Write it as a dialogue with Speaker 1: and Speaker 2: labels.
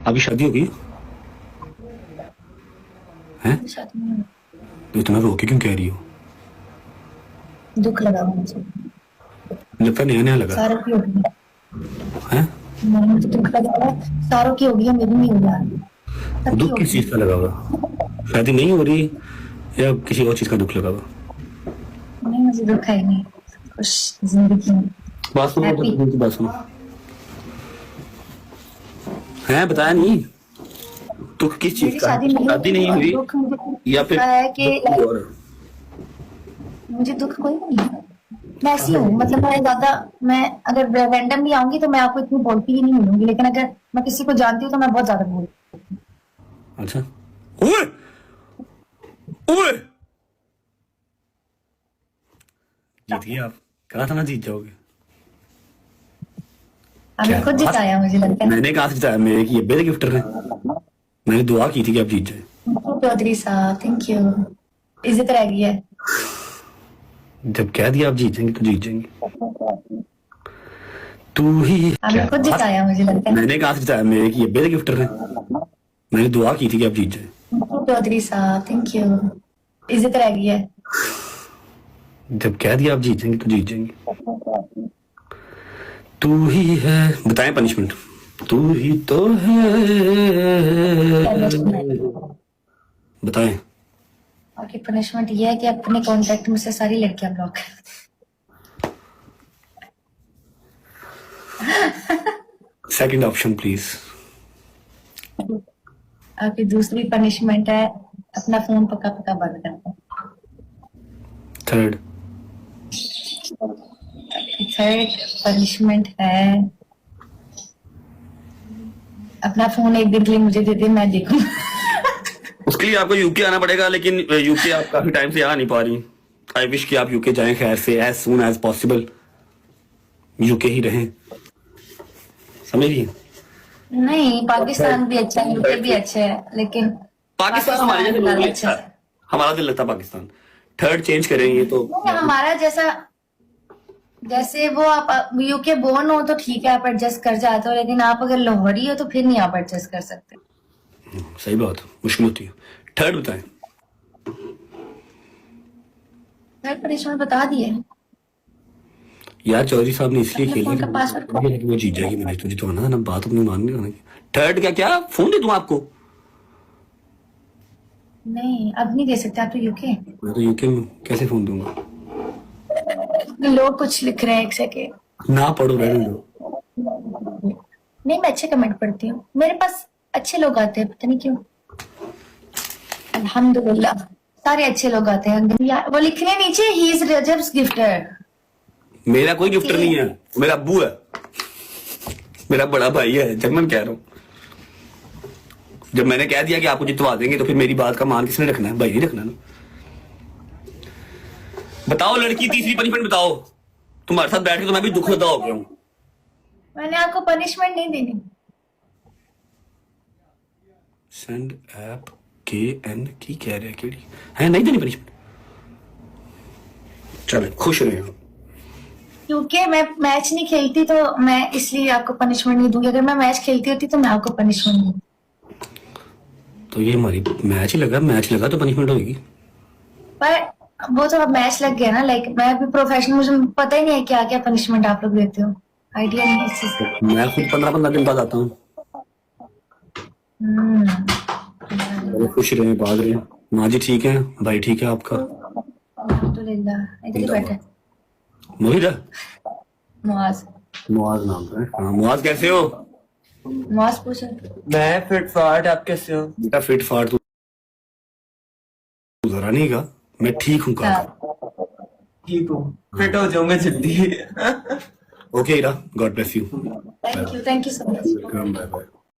Speaker 1: अभी शादी होगी है?
Speaker 2: शादी में
Speaker 1: तो इतना रो के क्यों कह रही हो?
Speaker 2: दुख लगा मुझे।
Speaker 1: लगता नया नया लगा
Speaker 2: सारों की होगी।
Speaker 1: है।
Speaker 2: नहीं, मुझे दुख लगा। सारों की होगी, मेरी नहीं हुई यार। सबकी
Speaker 1: दुख किस
Speaker 2: होगी।
Speaker 1: चीज का लगा हुआ? शादी नहीं हो रही या किसी और चीज का दुख लगा हुआ?
Speaker 2: नहीं, मुझे दुख है ही नहीं। खुश जिंदगी में।
Speaker 1: बात सुनो
Speaker 2: हैप्पी।
Speaker 1: तो बात सुनो। है बताया नहीं। दुख किस चीज
Speaker 2: मेरी
Speaker 1: का
Speaker 2: शादी
Speaker 1: है?
Speaker 2: नहीं
Speaker 1: शादी
Speaker 2: हुई
Speaker 1: नहीं
Speaker 2: और
Speaker 1: हुई
Speaker 2: दुख मुझे
Speaker 1: या फिर
Speaker 2: का है कि
Speaker 1: दुख कोई और है?
Speaker 2: मुझे दुख कोई नहीं है। मैं ऐसी हूँ, मतलब मैं ज्यादा, मैं अगर रैंडम भी आऊंगी तो मैं आपको इतनी बोलती ही नहीं मिलूंगी, लेकिन अगर मैं किसी को जानती हूँ तो मैं बहुत ज्यादा बोलती
Speaker 1: अच्छा। ओए ओए जीत गए आप। कहा था ना जीत जाओगे।
Speaker 2: हूँ।
Speaker 1: क्या
Speaker 2: हमने खुद
Speaker 1: बात।
Speaker 2: जिताया, मुझे लगता है।
Speaker 1: मैंने कहा था जिताया, मेरे की ये गिफ्टर ने। मैंने दुआ की थी कि आप जीत जाए।
Speaker 2: चौधरी साहब, थैंक यू। इज्जत रह गई है।
Speaker 1: जब कह दिया आप जीत जाएंगे तो जीत जाएंगे। तू ही
Speaker 2: हमने
Speaker 1: क्या
Speaker 2: खुद
Speaker 1: बात।
Speaker 2: जिताया, मुझे लगता है।
Speaker 1: मैंने कहा था जिताया, मेरे की ये गिफ्टर ने। मैंने दुआ की थी कि आप जीत जाए।
Speaker 2: चौधरी साहब, थैंक यू। इज्जत रह गई है।
Speaker 1: जब कह दिया आप जीत जाएंगे तो जीत जाएंगे। तू ही है। बताएं पनिशमेंट। तू ही तो है। बताएं।
Speaker 2: आपकी पनिशमेंट ये है कि अपने कांटेक्ट में से सारी लड़कियां ब्लॉक
Speaker 1: सेकंड ऑप्शन प्लीज।
Speaker 2: आपकी दूसरी पनिशमेंट है अपना फोन पक्का पक्का बंद करना।
Speaker 1: थर्ड।
Speaker 2: थर्ड पनिशमेंट है अपना फोन एक दिन के लिए मुझे दे दे, मैं देखूं।
Speaker 1: उसके लिए आपको यूके आना पड़ेगा, लेकिन यूके आप काफी टाइम से आ नहीं पा रही। आई विश कि आप यूके जाएं खैर से, as soon as possible UK ही रहें। समझिए।
Speaker 2: नहीं, पाकिस्तान भी अच्छा है, यूके भी अच्छा है, लेकिन
Speaker 1: पाकिस्तान हमारे जैसे लोग
Speaker 2: ज्यादा
Speaker 1: नहीं
Speaker 2: अच्छा
Speaker 1: अच्छा
Speaker 2: है।
Speaker 1: है। हमारा दिल लगता है पाकिस्तान। थर्ड चेंज करेंगे तो
Speaker 2: नहीं, हमारा जैसा, जैसे वो आप यूके बोर्न हो तो ठीक है, आप एडजस्ट कर जाते हो, लेकिन आप अगर लाहौरी हो तो फिर नहीं आप एडजस्ट कर सकते।
Speaker 1: सही बात, मुश्किल होती है। थर्ड बताएं।
Speaker 2: थर्ड पनिशमेंट बता दिए।
Speaker 1: यार चौधरी साहब ने इसलिए
Speaker 2: अपने
Speaker 1: खेला
Speaker 2: फोन का पासवर्ड
Speaker 1: कि वो जीत जाएगी। मैंने तुझे तो आना था ना, बात अपनी मानने आना की। थर्ड क्या क्या फोन दे दूं आपको?
Speaker 2: नहीं, अब नहीं दे सकते, आप तो यूके।
Speaker 1: मैं तो यूके में कैसे फोन दूंगा?
Speaker 2: लोग कुछ लिख रहे हैं, एक सेकेंड।
Speaker 1: ना पढ़ो, रहने दो।
Speaker 2: नहीं, मैं अच्छे कमेंट पढ़ती हूँ, मेरे पास अच्छे लोग आते हैं, पता नहीं क्यों। अल्हम्दुलिल्लाह, सारे अच्छे लोग आते हैं यार। वो लिख रहे हैं नीचे, ही इज रजब्स गिफ्टर।
Speaker 1: मेरा कोई गिफ्टर नहीं है, मेरा अब्बू है। मेरा बड़ा भाई है, जब मैं कह रहा हूँ। जब मैंने कह दिया कि आपको जितवा देंगे तो फिर मेरी बात का मान किसने रखना है? भाई नहीं रखना ना। बताओ लड़की, तीसरी पनिशमेंट बताओ। तुम्हारे साथ बैठ के तो मैं भी दुख लगा हो गया हूँ।
Speaker 2: मैंने आपको पनिशमेंट नहीं देनी।
Speaker 1: सेंड ऐप के एन की कह रहे केड़ी है, नहीं देनी पनिशमेंट। चलो खुश रहे हो।
Speaker 2: क्योंकि मैं मैच नहीं खेलती तो मैं इसलिए आपको पनिशमेंट नहीं दूंगी। अगर मैं मैच खेलती होती तो मैं आपको पनिशमेंट दूंगी।
Speaker 1: तो ये हमारी मैच ही लगा, मैच लगा तो पनिशमेंट होगी।
Speaker 2: पर वो तो अब मैच लग गया ना, लाइक मैं भी प्रोफेशनल, मुझे पता ही नहीं है क्या क्या पनिशमेंट आप लोग देते हो। आइडिया नहीं है इस चीज का।
Speaker 1: मैं खुद 15-15 दिन बाद आता हूँ। बड़े खुश रहे, भाग रहे। माँ जी ठीक है, भाई ठीक है आपका?
Speaker 2: अल्हम्दुलिल्लाह। इधर ही बैठे
Speaker 1: मोहित है।
Speaker 2: मुआज।
Speaker 1: मुआज नाम है। हाँ मुआज, कैसे हो?
Speaker 2: मुआज पूछो।
Speaker 3: मैं फिट फाट, आप कैसे हो?
Speaker 1: बेटा फिट फाट तू जरा नहीं का। मैं ठीक हूँ
Speaker 2: हाँ,
Speaker 1: काका।
Speaker 3: ठीक हूँ, फिट हो जाऊंगा जल्दी।
Speaker 1: Okay Ira, God bless you.
Speaker 2: Thank you so much.
Speaker 1: Welcome, bye bye.